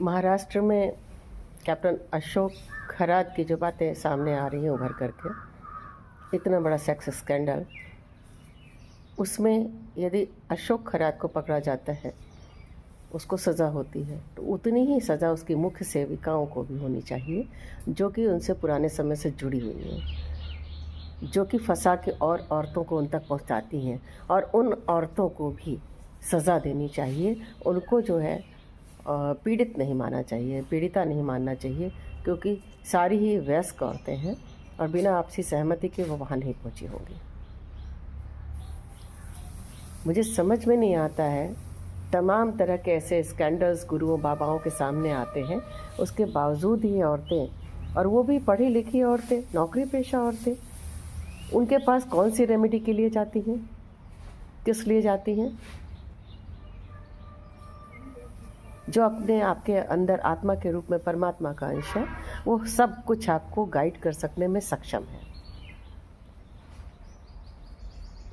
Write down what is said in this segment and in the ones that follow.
महाराष्ट्र में कैप्टन अशोक खरात की जो बातें सामने आ रही हैं उभर करके, इतना बड़ा सेक्स स्कैंडल, उसमें यदि अशोक खरात को पकड़ा जाता है, उसको सज़ा होती है, तो उतनी ही सज़ा उसकी मुख्य सेविकाओं को भी होनी चाहिए, जो कि उनसे पुराने समय से जुड़ी हुई हैं, जो कि फंसा के और औरतों को उन तक पहुंचाती हैं, और उन औरतों को भी सज़ा देनी चाहिए। उनको जो है पीड़ित नहीं मानना चाहिए, पीड़िता नहीं मानना चाहिए, क्योंकि सारी ही वयस्क औरतें हैं और बिना आपसी सहमति के वो वहाँ नहीं पहुँची होंगी। मुझे समझ में नहीं आता है, तमाम तरह के ऐसे स्कैंडल्स गुरुओं बाबाओं के सामने आते हैं, उसके बावजूद ये औरतें, और वो भी पढ़ी लिखी औरतें, नौकरी पेशा औरतें, उनके पास कौन सी रेमेडी के लिए जाती हैं, किस लिए जाती हैं? जो अपने आपके अंदर आत्मा के रूप में परमात्मा का अंश है, वो सब कुछ आपको गाइड कर सकने में सक्षम है।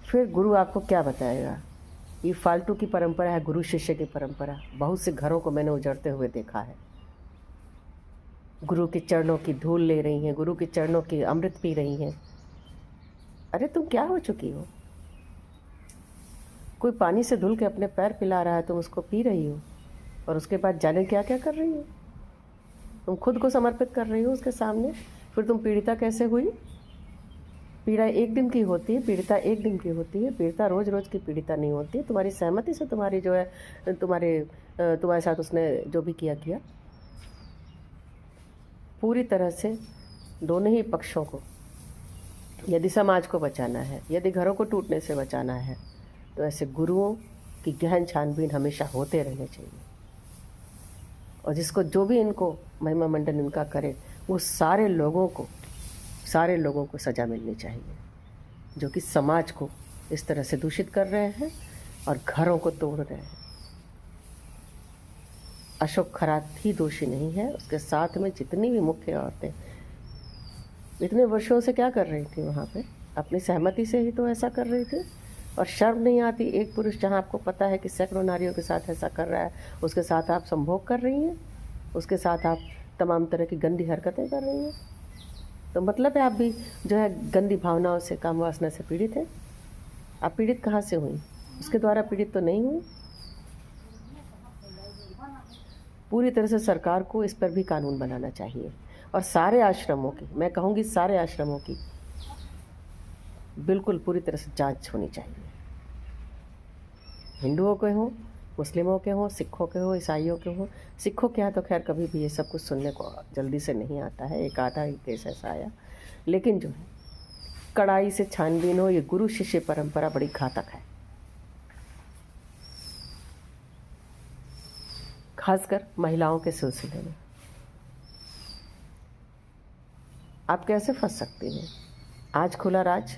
फिर गुरु आपको क्या बताएगा? ये फालतू की परंपरा है, गुरु शिष्य की परंपरा। बहुत से घरों को मैंने उजड़ते हुए देखा है। गुरु के चरणों की धूल ले रही हैं, गुरु के चरणों की अमृत पी रही हैं। अरे तुम क्या हो चुकी हो? कोई पानी से धुल के अपने पैर पिला रहा है, तुम उसको पी रही हो, और उसके बाद जाने क्या क्या कर रही हो? तुम खुद को समर्पित कर रही हो उसके सामने। फिर तुम पीड़िता कैसे हुई? पीड़ा एक दिन की होती है, पीड़िता एक दिन की होती है, पीड़िता रोज़ रोज़ की पीड़िता नहीं होती है। तुम्हारी सहमति से तुम्हारी जो है तुम्हारे साथ उसने जो भी किया, पूरी तरह से दोनों ही पक्षों को, यदि समाज को बचाना है, यदि घरों को टूटने से बचाना है, तो ऐसे गुरुओं की गहन छानबीन हमेशा होते रहने चाहिए। और जिसको जो भी इनको महिमा मंडन इनका करे, वो सारे लोगों को सज़ा मिलनी चाहिए, जो कि समाज को इस तरह से दूषित कर रहे हैं और घरों को तोड़ रहे हैं। अशोक खरात ही दोषी नहीं है, उसके साथ में जितनी भी मुख्य औरतें इतने वर्षों से क्या कर रही थी वहाँ पे? अपनी सहमति से ही तो ऐसा कर रही थी। और शर्म नहीं आती? एक पुरुष जहाँ आपको पता है कि सैकड़ों नारियों के साथ ऐसा कर रहा है, उसके साथ आप संभोग कर रही हैं, उसके साथ आप तमाम तरह की गंदी हरकतें कर रही हैं, तो मतलब है आप भी जो है गंदी भावनाओं से, काम वासना से पीड़ित हैं। आप पीड़ित कहाँ से हुई? उसके द्वारा पीड़ित तो नहीं हुई। पूरी तरह से सरकार को इस पर भी कानून बनाना चाहिए, और सारे आश्रमों की, मैं कहूँगी सारे आश्रमों की बिल्कुल पूरी तरह से जांच होनी चाहिए। हिंदुओं के हों, मुस्लिमों के हों, सिखों के हों, ईसाइयों के हों। सिखों के यहाँ तो खैर कभी भी ये सब कुछ सुनने को जल्दी से नहीं आता है, एक आधा ही केस ऐसा आया, लेकिन जो है कड़ाई से छानबीन हो। ये गुरु शिष्य परंपरा बड़ी घातक है, खासकर महिलाओं के सिलसिले में। आप कैसे फंस सकती हैं? आज खुला राज,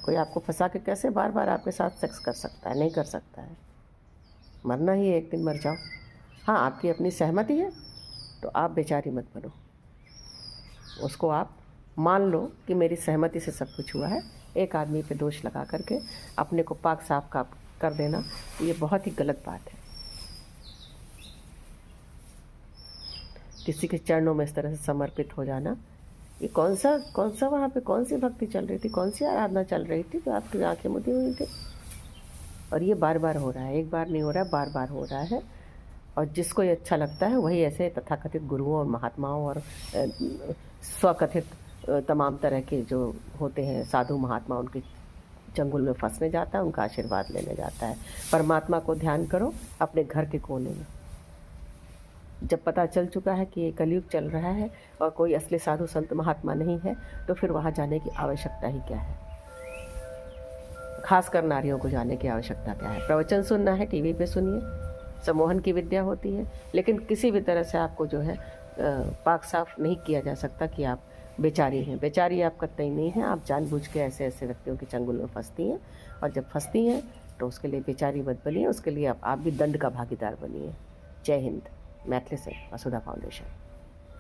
कोई आपको फंसा के कैसे बार बार आपके साथ सेक्स कर सकता है? नहीं कर सकता है। मरना ही है, एक दिन मर जाओ। हाँ, आपकी अपनी सहमति है तो आप बेचारी मत बनो, उसको आप मान लो कि मेरी सहमति से सब कुछ हुआ है। एक आदमी पे दोष लगा करके अपने को पाक साफ का कर देना, ये बहुत ही गलत बात है। किसी के चरणों में इस तरह से समर्पित हो जाना, ये कौन सा वहाँ पे कौन सी भक्ति चल रही थी, कौन सी आराधना चल रही थी जो आपकी आंखें मुदी हुई थी? और ये बार बार हो रहा है, एक बार नहीं हो रहा है, बार बार हो रहा है। और जिसको ये अच्छा लगता है वही ऐसे तथाकथित गुरुओं और महात्माओं और स्वकथित तमाम तरह के जो होते हैं साधु महात्मा, उनके चंगुल में फंसने जाता है, उनका आशीर्वाद लेने जाता है। परमात्मा को ध्यान करो अपने घर के कोने में। जब पता चल चुका है कि ये कलयुग चल रहा है और कोई असली साधु संत महात्मा नहीं है, तो फिर वहाँ जाने की आवश्यकता ही क्या है? खासकर नारियों को जाने की आवश्यकता क्या है? प्रवचन सुनना है, टीवी पे सुनिए, सम्मोहन की विद्या होती है, लेकिन किसी भी तरह से आपको जो है पाक साफ नहीं किया जा सकता कि आप बेचारी हैं। बेचारी आप कतई नहीं हैं, आप जानबूझ के ऐसे ऐसे व्यक्तियों के चंगुल में फंसती हैं, और जब फंसती हैं तो उसके लिए बेचारी मत बनिए, उसके लिए आप भी दंड का भागीदार बनिए। जय हिंद। मैथिली से वसुधा फाउंडेशन।